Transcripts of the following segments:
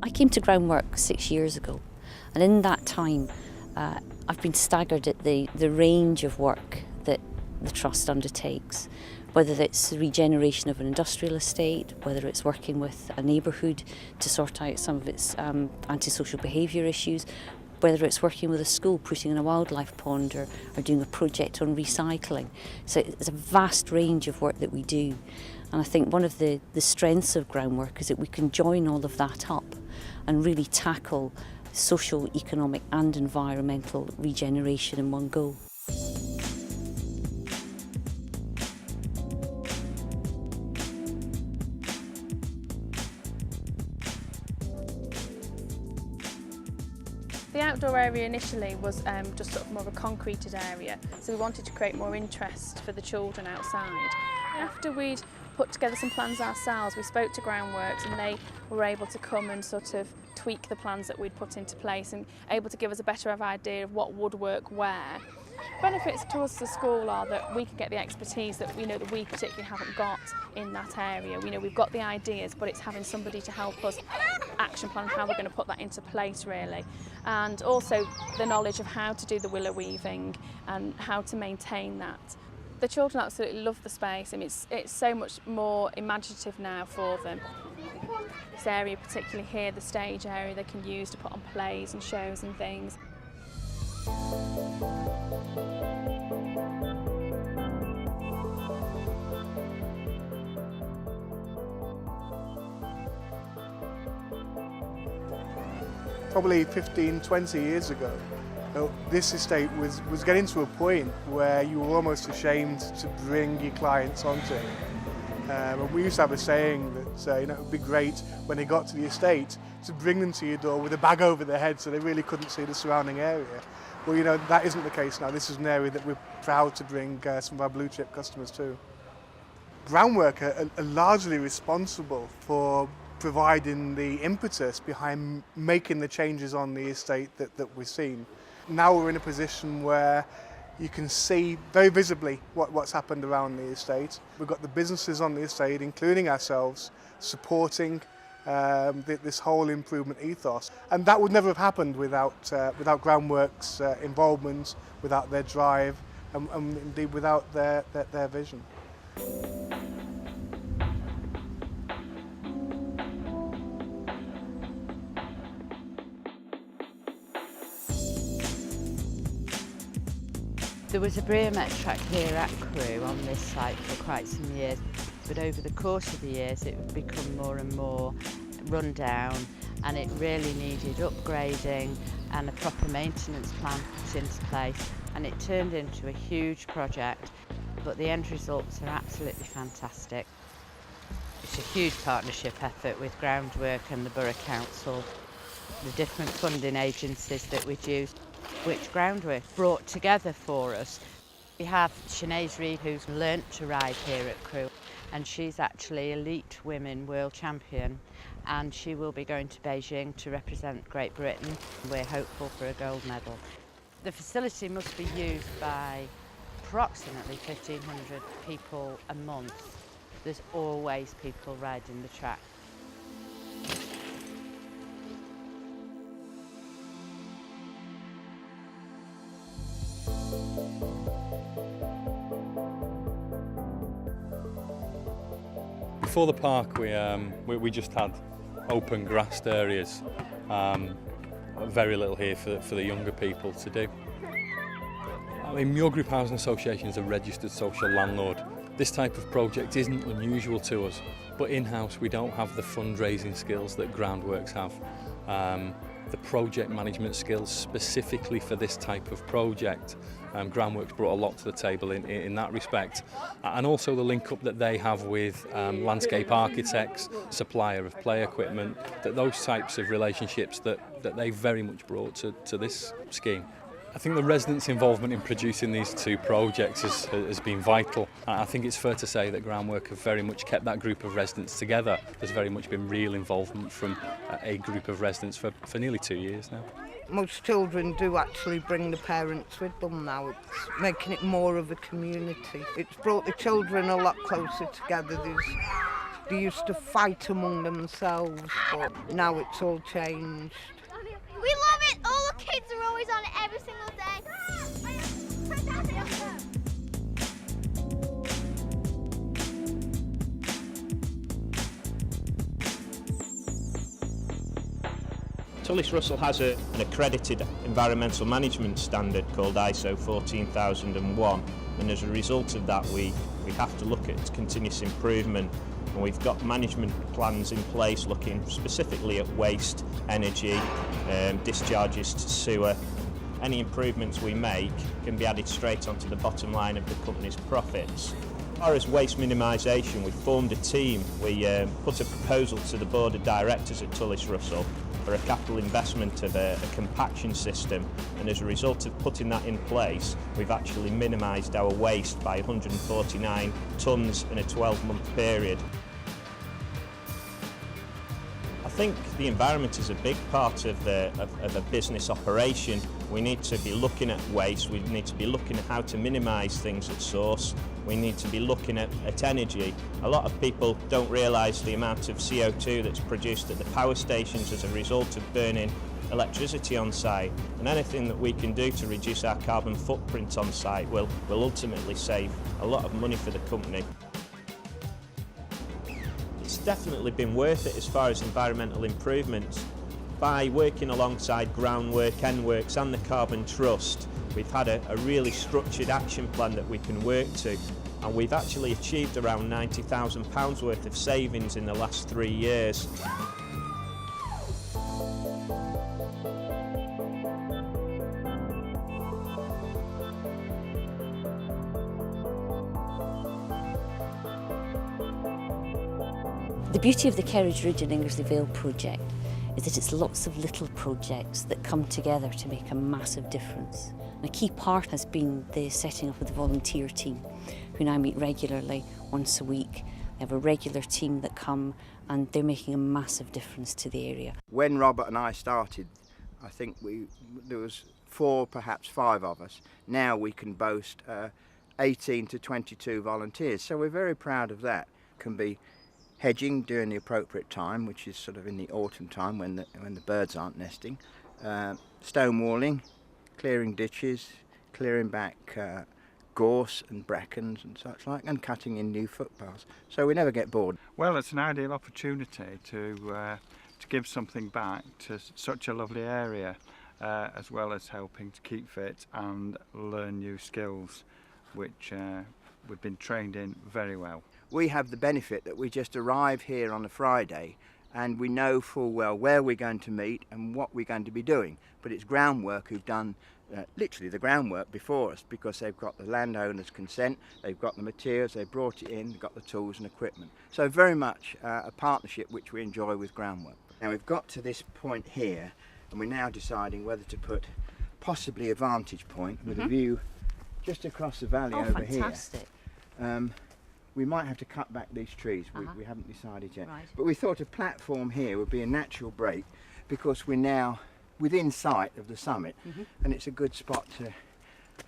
I came to Groundwork 6 years ago, and in that time I've been staggered at the range of work that the Trust undertakes, whether it's the regeneration of an industrial estate, whether it's working with a neighbourhood to sort out some of its antisocial behaviour issues, whether it's working with a school, putting in a wildlife pond, or doing a project on recycling. So it's a vast range of work that we do. And I think one of the strengths of Groundwork is that we can join all of that up and really tackle social, economic and environmental regeneration in one go. The outdoor area initially was just sort of more of a concreted area, so we wanted to create more interest for the children outside. After we'd put together some plans ourselves, we spoke to Groundworks and they were able to come and sort of tweak the plans that we'd put into place and able to give us a better idea of what would work where. Benefits to us as a school are that we can get the expertise that we know that we particularly haven't got in that area. We know we've got the ideas, but it's having somebody to help us action plan how we're going to put that into place really. And also the knowledge of how to do the willow weaving and how to maintain that. The children absolutely love the space. I mean, it's so much more imaginative now for them. This area, particularly here, the stage area, they can use to put on plays and shows and things. Probably 15, 20 years ago, this estate was getting to a point where you were almost ashamed to bring your clients onto it. And we used to have a saying that it would be great when they got to the estate to bring them to your door with a bag over their head so they really couldn't see the surrounding area. Well, that isn't the case now. This is an area that we're proud to bring some of our blue chip customers to. Groundwork are largely responsible for providing the impetus behind making the changes on the estate that we've seen. Now we're in a position where you can see very visibly what's happened around the estate. We've got the businesses on the estate, including ourselves, supporting this whole improvement ethos. And that would never have happened without Groundwork's involvement, without their drive, and indeed without their vision. There was a BMX track here at Crewe on this site for quite some years, but over the course of the years it would become more and more run down, and it really needed upgrading and a proper maintenance plan put into place, and it turned into a huge project, but the end results are absolutely fantastic. It's a huge partnership effort with Groundwork and the Borough Council, the different funding agencies that we'd use, which Groundwork brought together for us. We have Sinead Reid, who's learnt to ride here at Crewe, and she's actually elite women world champion, and she will be going to Beijing to represent Great Britain. We're hopeful for a gold medal. The facility must be used by approximately 1,500 people a month. There's always people riding the track. Before the park, we just had open grassed areas. Very little here for the younger people to do. I mean, Muir Group Housing Association is a registered social landlord. This type of project isn't unusual to us, but in-house we don't have the fundraising skills that Groundworks have. The project management skills specifically for this type of project. Groundworks brought a lot to the table in that respect, and also the link up that they have with landscape architects, supplier of play equipment, those types of relationships that they very much brought to this scheme. I think the residents' involvement in producing these two projects has been vital. I think it's fair to say that Groundwork have very much kept that group of residents together. There's very much been real involvement from a group of residents for nearly 2 years now. Most children do actually bring the parents with them now. It's making it more of a community. It's brought the children a lot closer together. There's They used to fight among themselves, but now it's all changed. We love it. All the kids are always on it every single day. Tullis Russell has an accredited environmental management standard called ISO 14001, and as a result of that we have to look at continuous improvement, and we've got management plans in place looking specifically at waste, energy, discharges to sewer. Any improvements we make can be added straight onto the bottom line of the company's profits. As far as waste minimisation, we formed a team. We put a proposal to the board of directors at Tullis Russell for a capital investment of a compaction system, and as a result of putting that in place, we've actually minimised our waste by 149 tonnes in a 12-month period. I think the environment is a big part of a business operation. We need to be looking at waste, we need to be looking at how to minimise things at source, we need to be looking at energy. A lot of people don't realise the amount of CO2 that's produced at the power stations as a result of burning electricity on site, and anything that we can do to reduce our carbon footprint on site will ultimately save a lot of money for the company. It's definitely been worth it as far as environmental improvements. By working alongside Groundwork, NWorks and the Carbon Trust, we've had a really structured action plan that we can work to, and we've actually achieved around £90,000 worth of savings in the last 3 years. The beauty of the Kerridge Ridge and Ingersley Vale project is that it's lots of little projects that come together to make a massive difference. And a key part has been the setting up of the volunteer team, who now meet regularly once a week. They have a regular team that come, and they're making a massive difference to the area. When Robert and I started, I think there was 4, perhaps 5 of us. Now we can boast 18 to 22 volunteers, so we're very proud of that. Can be hedging during the appropriate time, which is sort of in the autumn time when the birds aren't nesting, stone walling, clearing ditches, clearing back gorse and brackens and such like, and cutting in new footpaths. So we never get bored. Well, it's an ideal opportunity to give something back to such a lovely area, as well as helping to keep fit and learn new skills, which we've been trained in very well. We have the benefit that we just arrive here on a Friday and we know full well where we're going to meet and what we're going to be doing. But it's Groundwork who've done literally the groundwork before us, because they've got the landowner's consent, they've got the materials, they've brought it in, they've got the tools and equipment. So very much a partnership which we enjoy with Groundwork. Now we've got to this point here and we're now deciding whether to put possibly a vantage point with a view just across the valley over fantastic. Here. We might have to cut back these trees, we haven't decided yet. Right. But we thought a platform here would be a natural break, because we're now within sight of the summit and it's a good spot to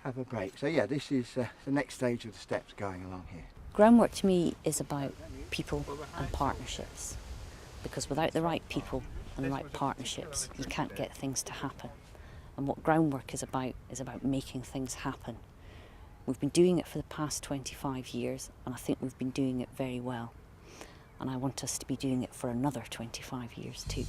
have a break. So yeah, this is the next stage of the steps going along here. Groundwork to me is about people and partnerships, because without the right people and the right partnerships you can't get things to happen. And what Groundwork is about making things happen. We've been doing it for the past 25 years and I think we've been doing it very well. And I want us to be doing it for another 25 years too.